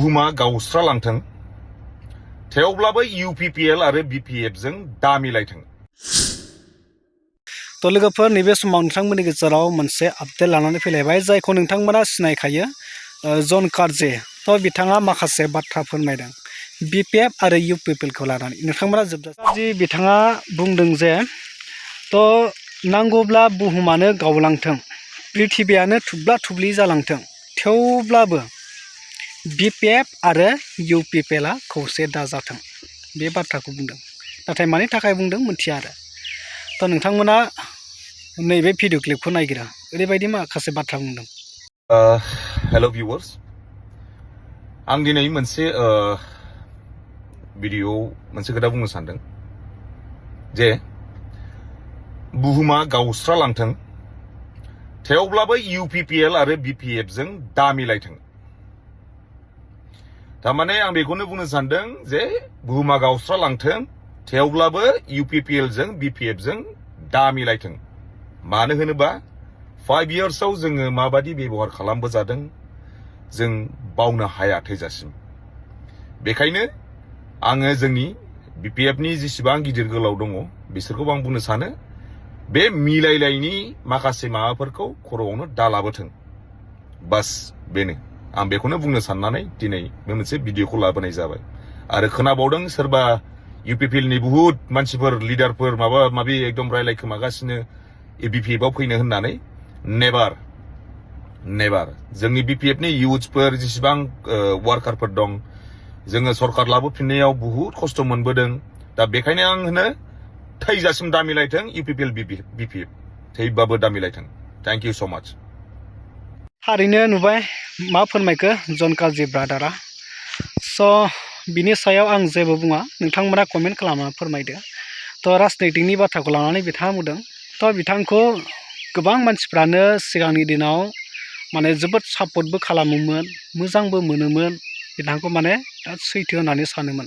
बुहुमा गावस्रालांथों थेवब्लाबो UPPL आरो BPF जों दा मिलायथों। तो लोगोफोर नैबे समाव नोंथांमोननि गेजेराव मोनसे आपडेट लानानै फैलायबाय जायखौ नोंथांमोना सिनायखायो जन कार्जे तो बिथाङा माखासे बाथ्रा फोरमायदों BPF आरो UPPL खौ लानानै नोंथांमोना जोबजासिम बिथाङा बुंदों जे तो नांगौब्ला बुहुमानो गावलांथों पृथिबियानो थुब्ला थुब्लि जालांथों थेवब्लाबो BPF आरो UPPL खौसे दाजाथों बे बाथ्राखौ बुंदों नाथाय मानि थाखाय बुंदों मिथिया आरो तो नोंथांमोना नैबे भिडिअ क्लिपखौ नायगिरा ओरैबायदि माखासे बाथ्रा बुंदों। हेलो व्यूअर्स आं दिनै मोनसे भिडिअ मोनसे खोथा बुंनो सानदों जे बुहुमा गावस्रालांथों थेवब्लाबो UPPL आरो BPF जों दा मिलायथों। थारमाने आं बेखौनो बुंनो सानदों जे बुहुमा गावस्रालांथों थेवब्लाबो UPPL जों BPF जों दा मिलायथों। मानो होनोबा 5 इयार्सआव जोङो माबादि बेबहार खालामबोजादों जों बावनो हाया थैजासिम। बेखायनो आङो जोंनि BPF नि जेसेबां गिदिर गोलाव दङ बिसोरखौ आं बुंनो सानो बे मिलायलायनि माखासे माबाफोरखौ खर'आवनो दालाबोथों बास बेनो आं बेखौनो बुंनो साननानै दिनै बे मोनसे भिडिअखौ लाबोनाय जाबाय। आरो खोनाबावदों सोरबा UPPL नि बहुत मानसिफोर लिडारफोर माबा माबि एकदम रायलायखोमागासिनो BPF आव फैनो होननानै नेभार जोंनि BPF नि इयुथ्सफोर जेसेबां वार्कारफोर दं जोङो सरकार लाबोफिननायाव बहुत खस्थ' मोनबोदों दा बेखायनो आं होनो थैजासिम दा मिलायथों UPPL BPF थैबाबो दा मिलायथों। थैंक यू सो माच। थारैनो नुबाय मा फोरमायखो जन कार्जे ब्रादारा स' बिनि सायाव आं जेबो बुङा नोंथांमोना कमेन्ट खालामना फोरमायदो। तो राजनितिकनि बाथ्राखौ लानानै बिथाङा बुंदों तो बिथांखौ गोबां मानसिफ्रानो सिगांनि दिनाव माने जोबोद सापर्टबो खालामोमोन मोजांबो मोनोमोन बिथांखौ माने सैथो होननानै सानोमोन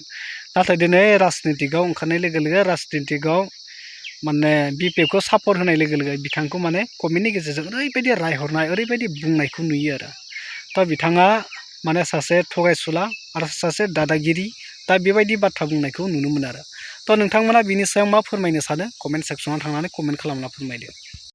नाथाय दिनै राजनितिकआव ओंखारनाय लोगो लोगो राजनितिकआव माने BPF खौ सापर्ट होनाय लोगो लोगो बिथांखौ माने कमेन्टनि गेजेरजों ओरैबायदि रायहरनाय ओरैबायदि बुंनायखौ नुयो आरो तो बिथाङा माने सासे थगायसुला आरो सासे दादागिरि दा बेबायदि बाथ्रा बुंनायखौ नुनो मोनो आरो तो नोंथांमोना बिनि सायाव मा फोरमायनो सानो कमेन्ट सेक्सनाव थांनानै कमेन्ट खालामना फोरमायदो।